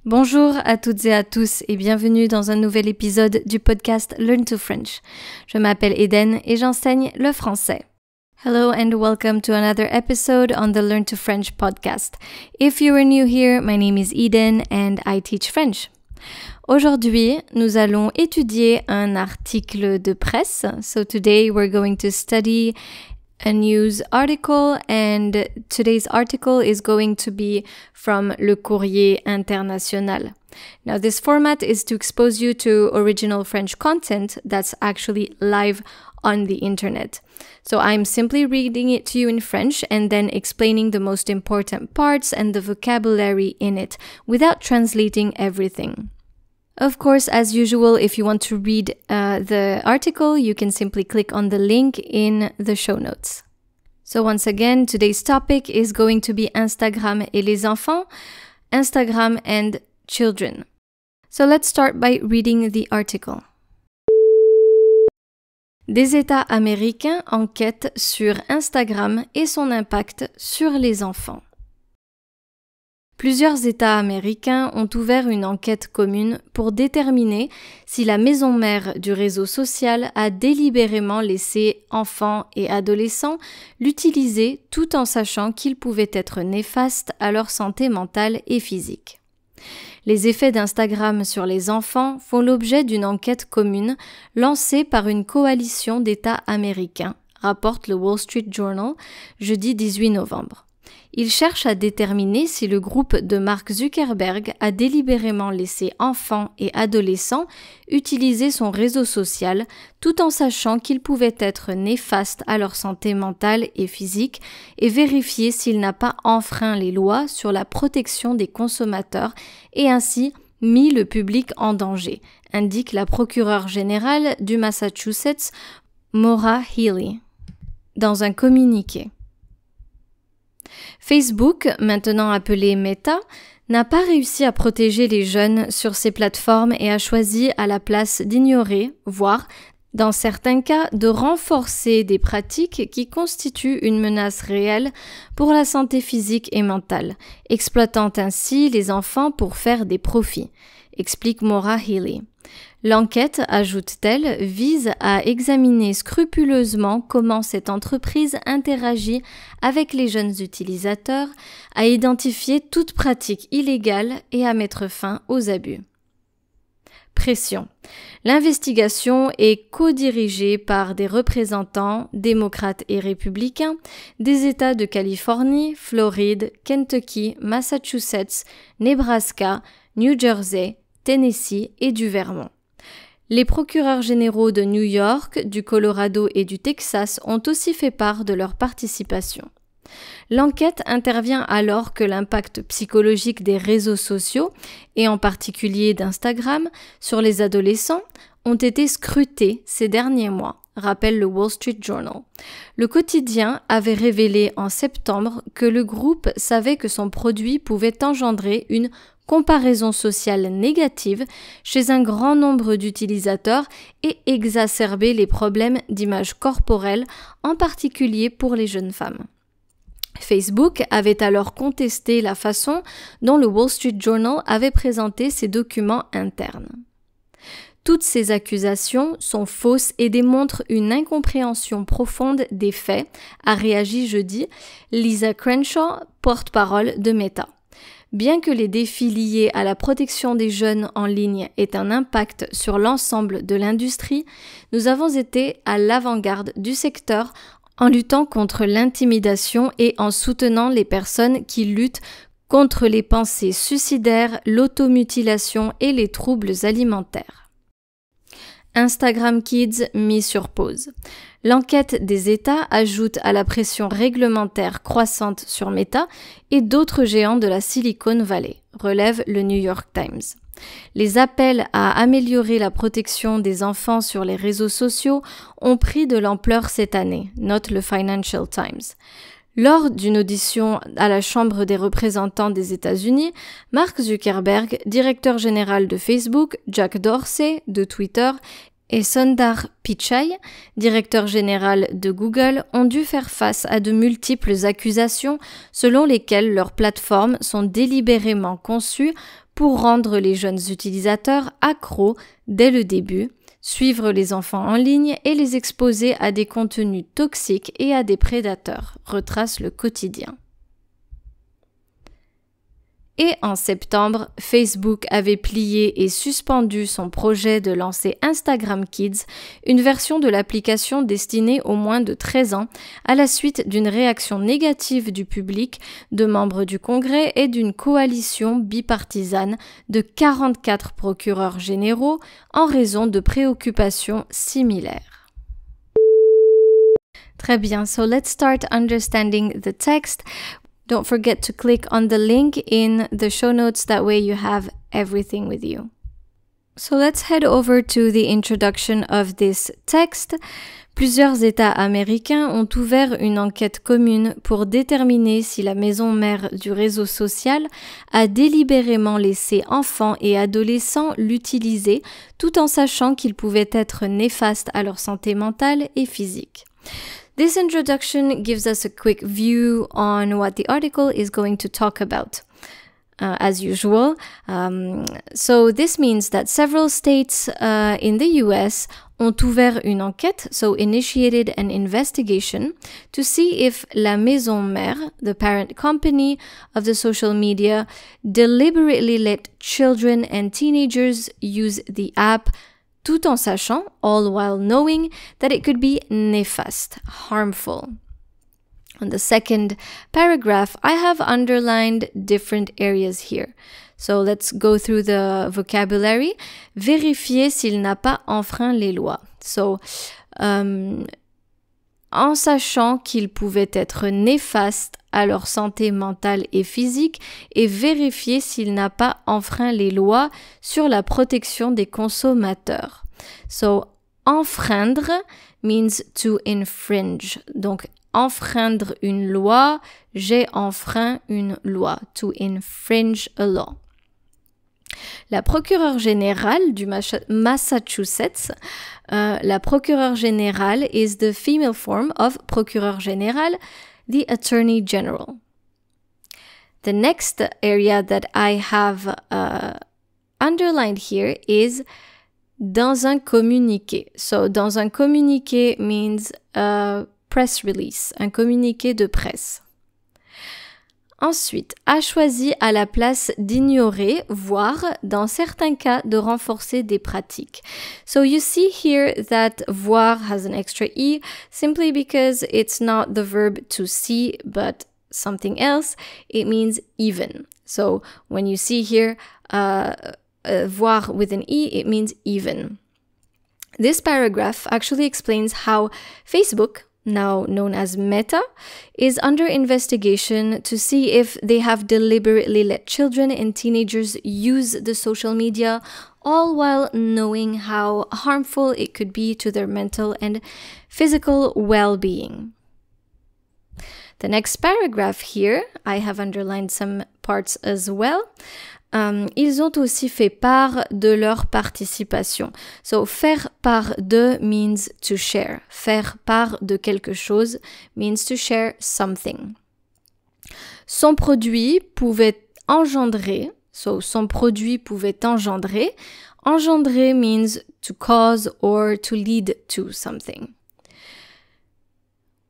Bonjour à toutes et à tous et bienvenue dans un nouvel épisode du podcast Learn to French. Je m'appelle Eden et j'enseigne le français. Hello and welcome to another episode on the Learn to French podcast. If you are new here, my name is Eden and I teach French. Aujourd'hui, nous allons étudier un article de presse. So today we're going to study a news article, and today's article is going to be from Le Courrier International. Now, this format is to expose you to original French content that's actually live on the internet. So I'm simply reading it to you in French and then explaining the most important parts and the vocabulary in it without translating everything. Of course, as usual, if you want to read the article, you can simply click on the link in the show notes. So once again, today's topic is going to be Instagram et les enfants, Instagram and children. So let's start by reading the article. Des États américains enquêtent sur Instagram et son impact sur les enfants. Plusieurs États américains ont ouvert une enquête commune pour déterminer si la maison mère du réseau social a délibérément laissé enfants et adolescents l'utiliser tout en sachant qu'il pouvait être néfaste à leur santé mentale et physique. Les effets d'Instagram sur les enfants font l'objet d'une enquête commune lancée par une coalition d'États américains, rapporte le Wall Street Journal, jeudi 18 novembre. Il cherche à déterminer si le groupe de Mark Zuckerberg a délibérément laissé enfants et adolescents utiliser son réseau social tout en sachant qu'il pouvait être néfaste à leur santé mentale et physique et vérifier s'il n'a pas enfreint les lois sur la protection des consommateurs et ainsi mis le public en danger, indique la procureure générale du Massachusetts, Maura Healey, dans un communiqué. Facebook, maintenant appelé Meta, n'a pas réussi à protéger les jeunes sur ses plateformes et a choisi à la place d'ignorer, voire, dans certains cas, de renforcer des pratiques qui constituent une menace réelle pour la santé physique et mentale, exploitant ainsi les enfants pour faire des profits, explique Maura Healey. L'enquête, ajoute-t-elle, vise à examiner scrupuleusement comment cette entreprise interagit avec les jeunes utilisateurs, à identifier toute pratique illégale et à mettre fin aux abus. Pression. L'investigation est co-dirigée par des représentants, démocrates et républicains, des États de Californie, Floride, Kentucky, Massachusetts, Nebraska, New Jersey, Tennessee et du Vermont. Les procureurs généraux de New York, du Colorado et du Texas ont aussi fait part de leur participation. L'enquête intervient alors que l'impact psychologique des réseaux sociaux, et en particulier d'Instagram, sur les adolescents ont été scrutés ces derniers mois, rappelle le Wall Street Journal. Le quotidien avait révélé en septembre que le groupe savait que son produit pouvait engendrer une comparaison sociale négative chez un grand nombre d'utilisateurs et exacerber les problèmes d'image corporelle, en particulier pour les jeunes femmes. Facebook avait alors contesté la façon dont le Wall Street Journal avait présenté ses documents internes. Toutes ces accusations sont fausses et démontrent une incompréhension profonde des faits, a réagi jeudi Lisa Crenshaw, porte-parole de Meta. Bien que les défis liés à la protection des jeunes en ligne aient un impact sur l'ensemble de l'industrie, nous avons été à l'avant-garde du secteur en luttant contre l'intimidation et en soutenant les personnes qui luttent contre les pensées suicidaires, l'automutilation et les troubles alimentaires. Instagram Kids mis sur pause. L'enquête des États ajoute à la pression réglementaire croissante sur Meta et d'autres géants de la Silicon Valley, relève le New York Times. Les appels à améliorer la protection des enfants sur les réseaux sociaux ont pris de l'ampleur cette année, note le Financial Times. Lors d'une audition à la Chambre des représentants des États-Unis, Mark Zuckerberg, directeur général de Facebook, Jack Dorsey de Twitter et Sundar Pichai, directeur général de Google, ont dû faire face à de multiples accusations selon lesquelles leurs plateformes sont délibérément conçues pour rendre les jeunes utilisateurs accros dès le début, suivre les enfants en ligne et les exposer à des contenus toxiques et à des prédateurs, retrace le quotidien. Et en septembre, Facebook avait plié et suspendu son projet de lancer Instagram Kids, une version de l'application destinée aux moins de 13 ans, à la suite d'une réaction négative du public, de membres du Congrès et d'une coalition bipartisane de 44 procureurs généraux en raison de préoccupations similaires. Très bien, so let's start understanding the text. Don't forget to click on the link in the show notes, that way you have everything with you. So let's head over to the introduction of this text. Plusieurs États américains ont ouvert une enquête commune pour déterminer si la maison mère du réseau social a délibérément laissé enfants et adolescents l'utiliser, tout en sachant qu'il pouvait être néfaste à leur santé mentale et physique. This introduction gives us a quick view on what the article is going to talk about. As usual, so this means that several states in the US ont ouvert une enquête, so initiated an investigation, to see if la maison mère, the parent company of the social media, deliberately let children and teenagers use the app, tout en sachant, all while knowing, that it could be néfaste, harmful. On the second paragraph, I have underlined different areas here. So let's go through the vocabulary. Vérifier s'il n'a pas enfreint les lois. So, en sachant qu'il pouvait être néfaste à leur santé mentale et physique, et vérifier s'il n'a pas enfreint les lois sur la protection des consommateurs. So, enfreindre means to infringe. Donc, enfreindre une loi, j'ai enfreint une loi. To infringe a law. La procureure générale du Massachusetts, la procureure générale is the female form of procureur général, the attorney general. The next area that I have underlined here is dans un communiqué. So, dans un communiqué means a press release, un communiqué de presse. Ensuite, a choisi à la place d'ignorer, voire, dans certains cas, de renforcer des pratiques. So you see here that voir has an extra E, simply because it's not the verb to see, but something else. It means even. So when you see here voir with an E, it means even. This paragraph actually explains how Facebook, now known as Meta, is under investigation to see if they have deliberately let children and teenagers use the social media, all while knowing how harmful it could be to their mental and physical well-being. The next paragraph here, I have underlined some parts as well. Ils ont aussi fait part de leur participation. So, faire part de means to share. Faire part de quelque chose means to share something. Son produit pouvait engendrer. So, son produit pouvait engendrer. Engendrer means to cause or to lead to something.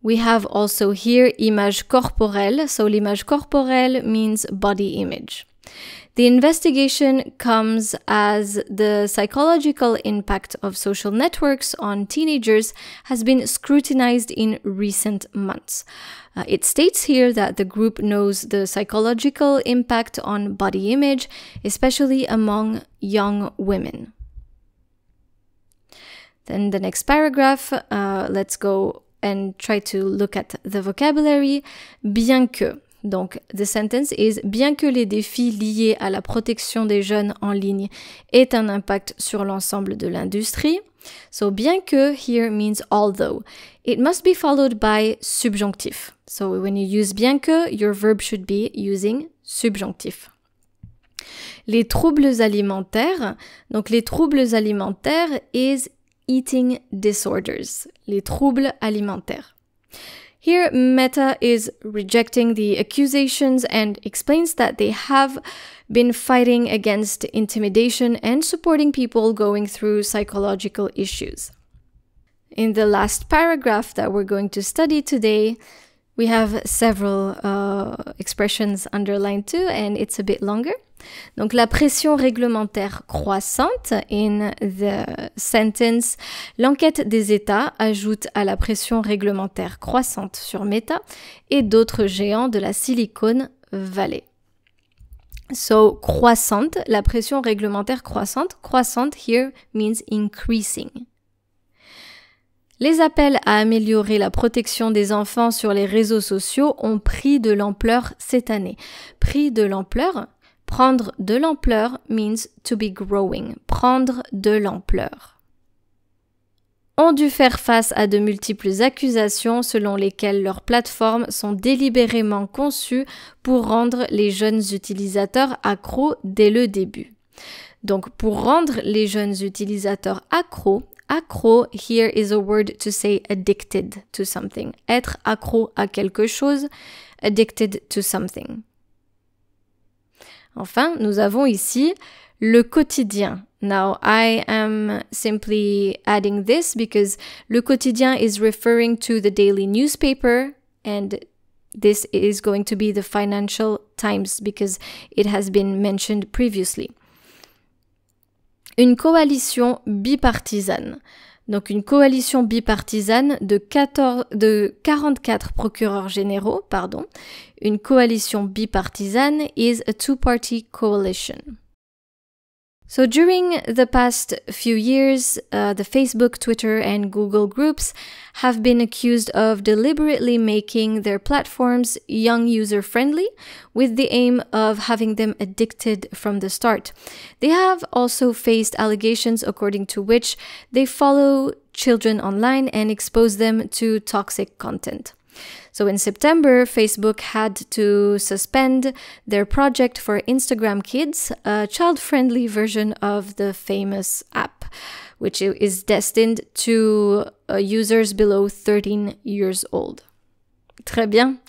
We have also here image corporelle. So, l'image corporelle means body image. The investigation comes as the psychological impact of social networks on teenagers has been scrutinized in recent months. It states here that the group knows the psychological impact on body image, especially among young women. Then the next paragraph, let's go and try to look at the vocabulary. Bien que. Donc, the sentence is « Bien que les défis liés à la protection des jeunes en ligne aient un impact sur l'ensemble de l'industrie ». So, bien que here means although. It must be followed by subjonctif. So, when you use bien que, your verb should be using subjonctif. Les troubles alimentaires. Donc, les troubles alimentaires is eating disorders. Les troubles alimentaires. Here, Meta is rejecting the accusations and explains that they have been fighting against intimidation and supporting people going through psychological issues. In the last paragraph that we're going to study today, we have several expressions underlined too, and it's a bit longer. Donc, la pression réglementaire croissante, in the sentence, l'enquête des États ajoute à la pression réglementaire croissante sur Meta et d'autres géants de la Silicon Valley. So, croissante, la pression réglementaire croissante. Croissante here means increasing. Les appels à améliorer la protection des enfants sur les réseaux sociaux ont pris de l'ampleur cette année. Pris de l'ampleur, prendre de l'ampleur means to be growing. Prendre de l'ampleur. Ont dû faire face à de multiples accusations selon lesquelles leurs plateformes sont délibérément conçues pour rendre les jeunes utilisateurs accros dès le début. Donc, pour rendre les jeunes utilisateurs accros, accro here is a word to say addicted to something. Être accro à quelque chose, addicted to something. Enfin, nous avons ici le quotidien. Now, I am simply adding this because le quotidien is referring to the daily newspaper, and this is going to be the Financial Times because it has been mentioned previously. Une coalition bipartisane. Donc une coalition bipartisane de 44 procureurs généraux, Une coalition bipartisane is a two-party coalition. So during the past few years, the Facebook, Twitter, and Google groups have been accused of deliberately making their platforms young user-friendly with the aim of having them addicted from the start. They have also faced allegations according to which they follow children online and expose them to toxic content. So in September, Facebook had to suspend their project for Instagram Kids, a child-friendly version of the famous app, which is destined to users below 13 years old. Très bien.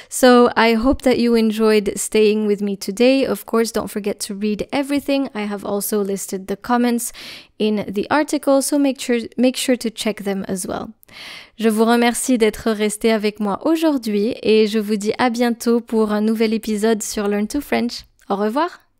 So I hope that you enjoyed staying with me today. Of course, don't forget to read everything. I have also listed the comments in the article, so make sure to check them as well. Je vous remercie d'être resté avec moi aujourd'hui et je vous dis à bientôt pour un nouvel épisode sur Learn to French. Au revoir!